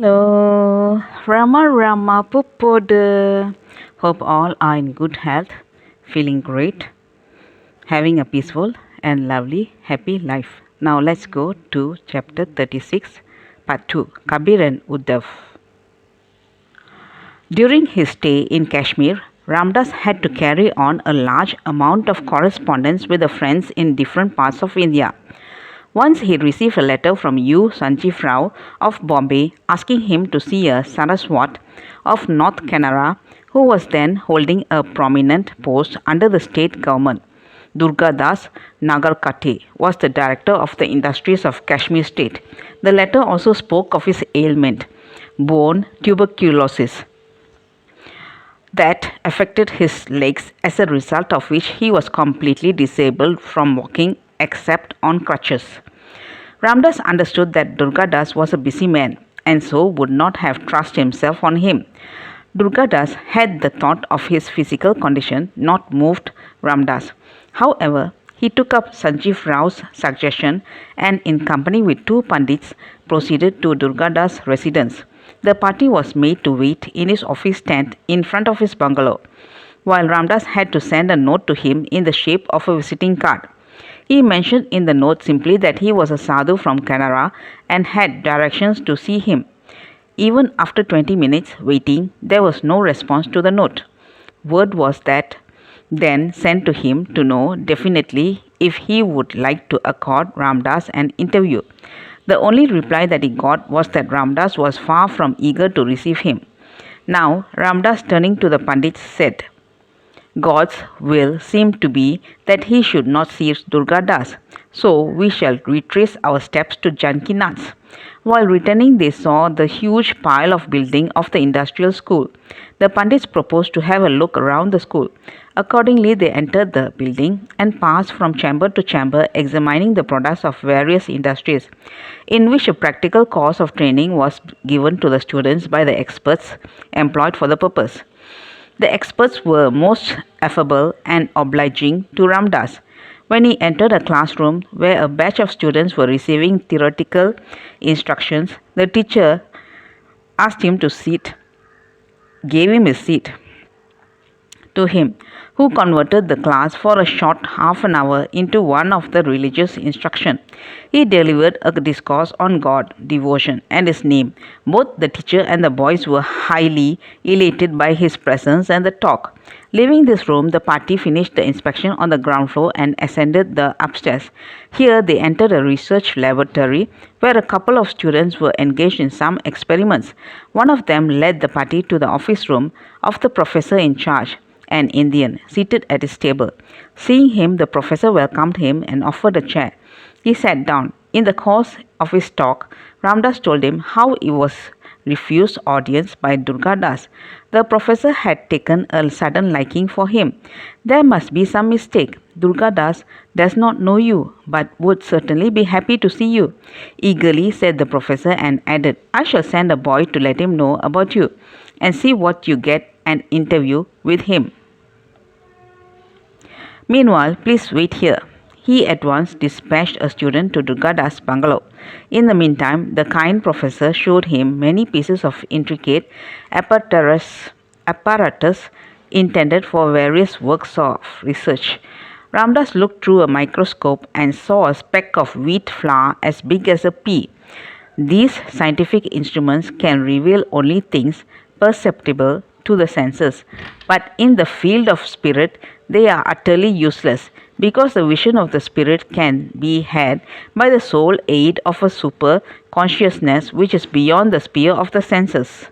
Hello, Rama Rama Pupoda. Hope all are in good health, feeling great, having a peaceful and lovely, happy life. Now let's go to chapter 36, part 2, Kabir and Uddhav. During his stay in Kashmir, Ramdas had to carry on a large amount of correspondence with the friends in different parts of India. Once he received a letter from U. Sanjeev Rao of Bombay asking him to see a Saraswat of North Canara who was then holding a prominent post under the state government. Durga Das Nagarkate was the director of the industries of Kashmir state. The letter also spoke of his ailment, bone tuberculosis, that affected his legs, as a result of which he was completely disabled from walking except on crutches. Ramdas understood that Durgadas was a busy man and so would not have trust himself on him. Durgadas had the thought of his physical condition not moved Ramdas. However, he took up Sanjeev Rao's suggestion and in company with two pandits proceeded to Durgadas' residence. The party was made to wait in his office tent in front of his bungalow, while Ramdas had to send a note to him in the shape of a visiting card. He mentioned in the note simply that he was a sadhu from Canara and had directions to see him. Even after 20 minutes waiting, there was no response to the note. Word was that then sent to him to know definitely if he would like to accord Ramdas an interview. The only reply that he got was that Ramdas was far from eager to receive him. Now, Ramdas turning to the Pandit said, God's will seemed to be that he should not see Durgadas, so we shall retrace our steps to Jankinath's. While returning, they saw the huge pile of building of the industrial school. The Pandits proposed to have a look around the school. Accordingly, they entered the building and passed from chamber to chamber, examining the products of various industries, in which a practical course of training was given to the students by the experts employed for the purpose. The experts were most affable and obliging to Ramdas. When he entered a classroom where a batch of students were receiving theoretical instructions, the teacher asked him to sit, gave him a seat to him, who converted the class for a short half an hour into one of the religious instruction. He delivered a discourse on God, devotion, and his name. Both the teacher and the boys were highly elated by his presence and the talk. Leaving this room, the party finished the inspection on the ground floor and ascended the upstairs. Here they entered a research laboratory where a couple of students were engaged in some experiments. One of them led the party to the office room of the professor in charge, an Indian, seated at his table. Seeing him, the professor welcomed him and offered a chair. He sat down. In the course of his talk, Ramdas told him how he was refused audience by Durgadas. The professor had taken a sudden liking for him. There must be some mistake. Durgadas does not know you, but would certainly be happy to see you, eagerly said the professor and added, I shall send a boy to let him know about you and see what you get an interview with him. Meanwhile, please wait here. He at once dispatched a student to Durgadas' bungalow. In the meantime, the kind professor showed him many pieces of intricate apparatus intended for various works of research. Ramdas looked through a microscope and saw a speck of wheat flour as big as a pea. These scientific instruments can reveal only things perceptible to the senses, but in the field of spirit they are utterly useless, because the vision of the spirit can be had by the sole aid of a super consciousness which is beyond the sphere of the senses.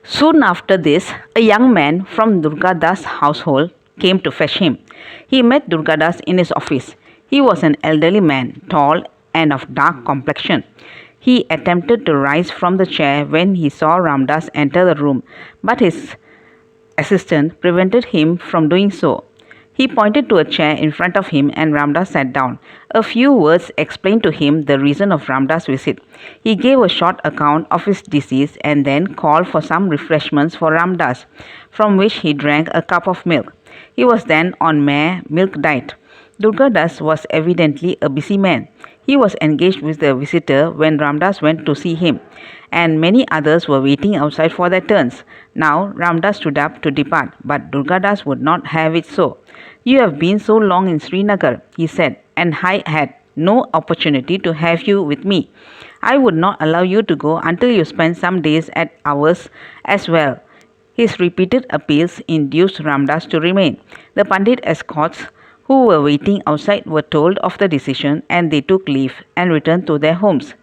Soon after this, a young man from Durgadas' household came to fetch him. He met Durgadas in his office. He was an elderly man, tall and of dark complexion. He attempted to rise from the chair when he saw Ramdas enter the room, but his assistant prevented him from doing so. He pointed to a chair in front of him and Ramdas sat down. A few words explained to him the reason of Ramdas' visit. He gave a short account of his disease and then called for some refreshments for Ramdas, from which he drank a cup of milk. He was then on mere milk diet. Durga Das was evidently a busy man. He was engaged with the visitor when Ramdas went to see him, and many others were waiting outside for their turns. Now Ramdas stood up to depart, but Durga Das would not have it so. "You have been so long in Srinagar," he said, "and I had no opportunity to have you with me. I would not allow you to go until you spent some days at ours as well." His repeated appeals induced Ramdas to remain. The Pandit escorts who were waiting outside were told of the decision, and they took leave and returned to their homes.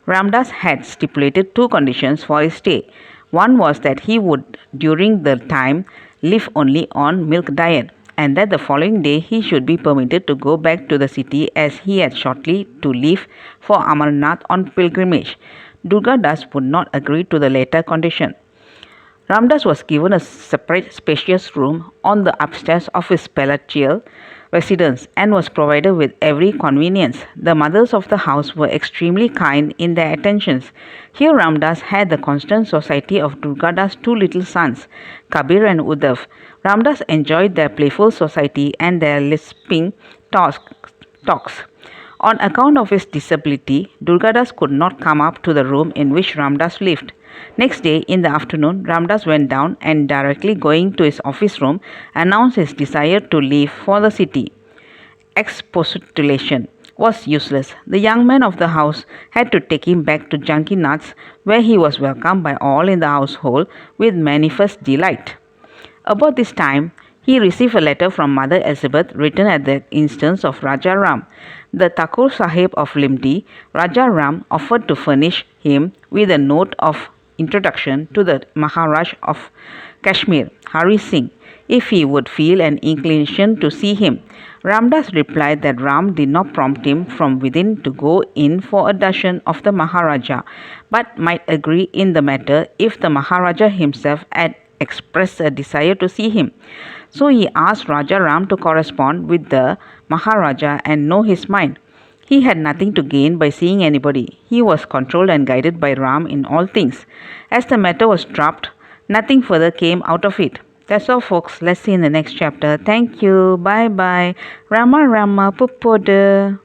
Ramdas had stipulated two conditions for his stay. One was that he would, during the time, live only on milk diet, and that the following day he should be permitted to go back to the city as he had shortly to leave for Amarnath on pilgrimage. Durga Das would not agree to the latter condition. Ramdas was given a separate spacious room on the upstairs of his palatial residence and was provided with every convenience. The mothers of the house were extremely kind in their attentions. Here Ramdas had the constant society of Durgadas' two little sons, Kabir and Uddhav. Ramdas enjoyed their playful society and their lisping talks. On account of his disability, Durgadas could not come up to the room in which Ramdas lived. Next day in the afternoon, Ramdas went down and directly going to his office room, announced his desire to leave for the city. Expostulation was useless. The young man of the house had to take him back to Jankinath's, where he was welcomed by all in the household with manifest delight. About this time, he received a letter from Mother Elizabeth written at the instance of Raja Ram. The Thakur Sahib of Limdi, Raja Ram, offered to furnish him with a note of introduction to the Maharaj of Kashmir, Hari Singh, if he would feel an inclination to see him. Ramdas replied that Ram did not prompt him from within to go in for a darshan of the Maharaja, but might agree in the matter if the Maharaja himself had expressed a desire to see him. So he asked Raja Ram to correspond with the Maharaja and know his mind. He had nothing to gain by seeing anybody. He was controlled and guided by Ram in all things. As the matter was dropped, nothing further came out of it. That's all, folks. Let's see in the next chapter. Thank you. Bye bye. Rama Rama Pupoda.